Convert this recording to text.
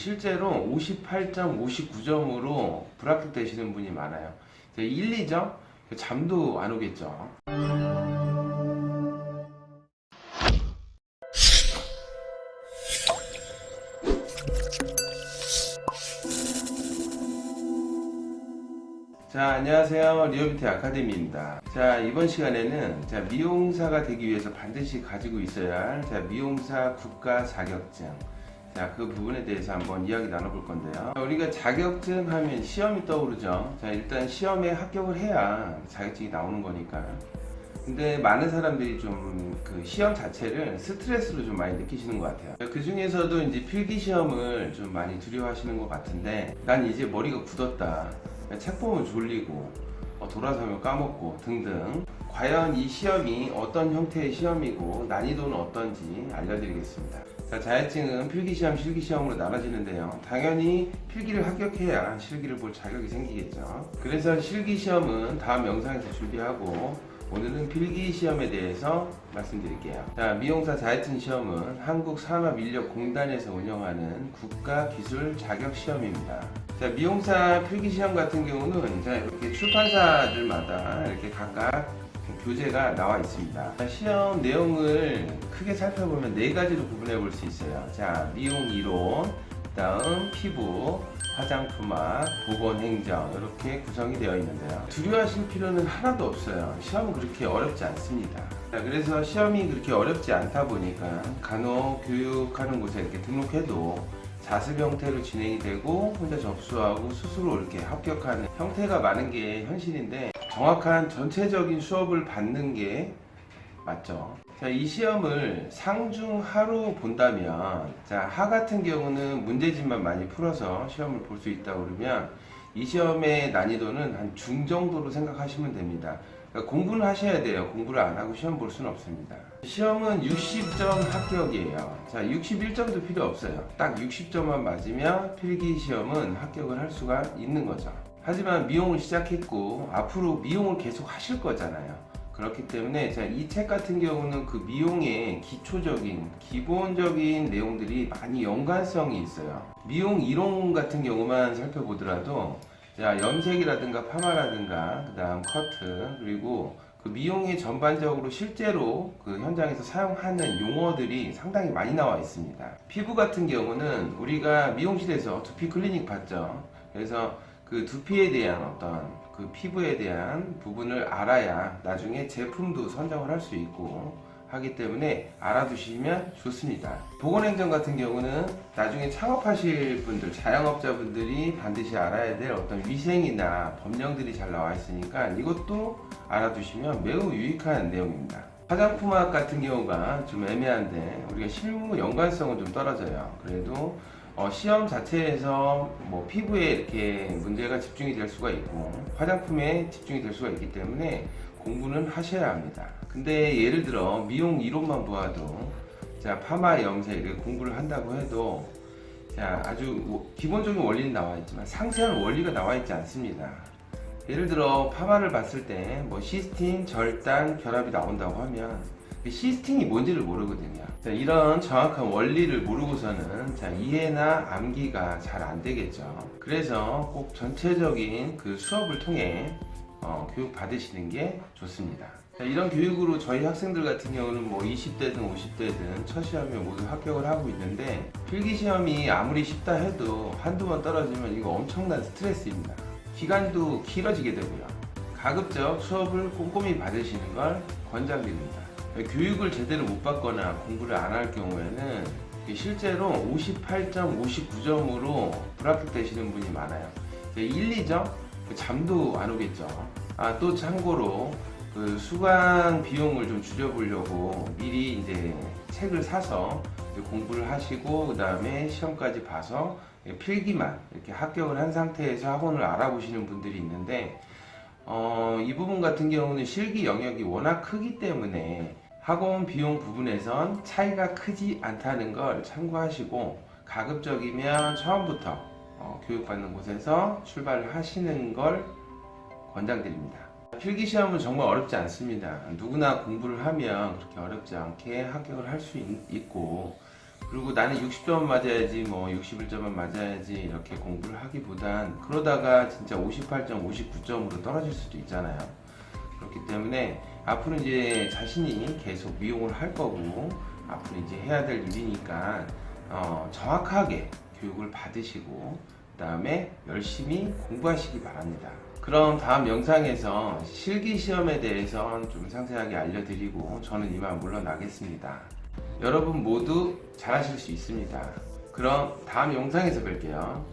실제로 58.59점으로 불합격되시는 분이 많아요. 1, 2점? 잠도 안 오겠죠. 자, 안녕하세요. 리얼뷰티 아카데미입니다. 자, 이번 시간에는 미용사가 되기 위해서 반드시 가지고 있어야 할 미용사 국가 자격증, 그 부분에 대해서 한번 이야기 나눠볼 건데요. 우리가 자격증 하면 시험이 떠오르죠. 일단 시험에 합격을 해야 자격증이 나오는 거니까. 근데 많은 사람들이 좀 그 시험 자체를 스트레스로 좀 많이 느끼시는 것 같아요. 그 중에서도 이제 필기 시험을 좀 많이 두려워하시는 것 같은데, 난 이제 머리가 굳었다, 책 보면 졸리고 돌아서면 까먹고 등등. 과연 이 시험이 어떤 형태의 시험이고 난이도는 어떤지 알려드리겠습니다. 자격증은 필기시험, 실기시험으로 나눠지는데요. 당연히 필기를 합격해야 실기를 볼 자격이 생기겠죠. 그래서 실기시험은 다음 영상에서 준비하고, 오늘은 필기시험에 대해서 말씀드릴게요. 미용사 자격증 시험은 한국산업인력공단에서 운영하는 국가기술자격시험입니다. 미용사 필기시험 같은 경우는 이렇게 출판사들마다 이렇게 각각 교재가 나와 있습니다. 시험 내용을 크게 살펴보면 4가지로 구분해 볼 수 있어요. 미용 이론, 다음 피부, 화장품학, 보건행정, 이렇게 구성이 되어 있는데요. 두려워하실 필요는 하나도 없어요. 시험은 그렇게 어렵지 않습니다. 그래서 시험이 그렇게 어렵지 않다 보니까 간혹 교육하는 곳에 이렇게 등록해도 자습 형태로 진행이 되고 혼자 접수하고 스스로 이렇게 합격하는 형태가 많은 게 현실인데, 정확한 전체적인 수업을 받는 게 맞죠. 이 시험을 상중하로 본다면, 하 같은 경우는 문제집만 많이 풀어서 시험을 볼 수 있다고 그러면, 이 시험의 난이도는 한 중 정도로 생각하시면 됩니다. 그러니까 공부는 하셔야 돼요. 공부를 안 하고 시험 볼 수는 없습니다. 시험은 60점 합격이에요. 61점도 필요 없어요. 딱 60점만 맞으면 필기 시험은 합격을 할 수가 있는 거죠. 하지만 미용을 시작했고 앞으로 미용을 계속 하실 거잖아요. 그렇기 때문에 이 책 같은 경우는 그 미용의 기초적인 기본적인 내용들이 많이 연관성이 있어요. 미용 이론 같은 경우만 살펴보더라도 염색이라든가 파마라든가 그 다음 커트, 그리고 그 미용의 전반적으로 실제로 그 현장에서 사용하는 용어들이 상당히 많이 나와 있습니다. 피부 같은 경우는 우리가 미용실에서 두피 클리닉 받죠. 그래서 그 두피에 대한 어떤 그 피부에 대한 부분을 알아야 나중에 제품도 선정을 할 수 있고 하기 때문에 알아두시면 좋습니다. 보건행정 같은 경우는 나중에 창업하실 분들, 자영업자분들이 반드시 알아야 될 어떤 위생이나 법령들이 잘 나와 있으니까 이것도 알아두시면 매우 유익한 내용입니다. 화장품학 같은 경우가 좀 애매한데 우리가 실무 연관성은 좀 떨어져요. 그래도 시험 자체에서 피부에 이렇게 문제가 집중이 될 수가 있고 화장품에 집중이 될 수가 있기 때문에 공부는 하셔야 합니다. 근데 예를 들어 미용 이론만 보아도 파마, 염색을 공부를 한다고 해도 아주 기본적인 원리는 나와 있지만 상세한 원리가 나와 있지 않습니다. 예를 들어 파마를 봤을 때 시스틴, 절단, 결합이 나온다고 하면 시스팅이 뭔지를 모르거든요. 이런 정확한 원리를 모르고서는 이해나 암기가 잘 안 되겠죠. 그래서 꼭 전체적인 그 수업을 통해 교육 받으시는 게 좋습니다. 이런 교육으로 저희 학생들 같은 경우는 20대든 50대든 첫 시험에 모두 합격을 하고 있는데, 필기시험이 아무리 쉽다 해도 한두 번 떨어지면 이거 엄청난 스트레스입니다. 기간도 길어지게 되고요. 가급적 수업을 꼼꼼히 받으시는 걸 권장드립니다. 교육을 제대로 못 받거나 공부를 안 할 경우에는 실제로 58.59점으로 불합격되시는 분이 많아요. 1, 2점? 잠도 안 오겠죠. 또 참고로 그 수강 비용을 좀 줄여보려고 미리 이제 책을 사서 공부를 하시고 그 다음에 시험까지 봐서 필기만 이렇게 합격을 한 상태에서 학원을 알아보시는 분들이 있는데, 이 부분 같은 경우는 실기 영역이 워낙 크기 때문에 학원 비용 부분에선 차이가 크지 않다는 걸 참고하시고, 가급적이면 처음부터 교육받는 곳에서 출발을 하시는 걸 권장드립니다. 필기시험은 정말 어렵지 않습니다. 누구나 공부를 하면 그렇게 어렵지 않게 합격을 할 수 있고, 그리고 나는 60점만 맞아야지 뭐 61점만 맞아야지 이렇게 공부를 하기보단 그러다가 진짜 58점, 59점으로 떨어질 수도 있잖아요. 그렇기 때문에 앞으로 이제 자신이 계속 미용을 할 거고 앞으로 이제 해야 될 일이니까 정확하게 교육을 받으시고 그 다음에 열심히 공부하시기 바랍니다. 그럼 다음 영상에서 실기시험에 대해서 좀 상세하게 알려드리고 저는 이만 물러나겠습니다. 여러분 모두 잘하실 수 있습니다. 그럼 다음 영상에서 뵐게요.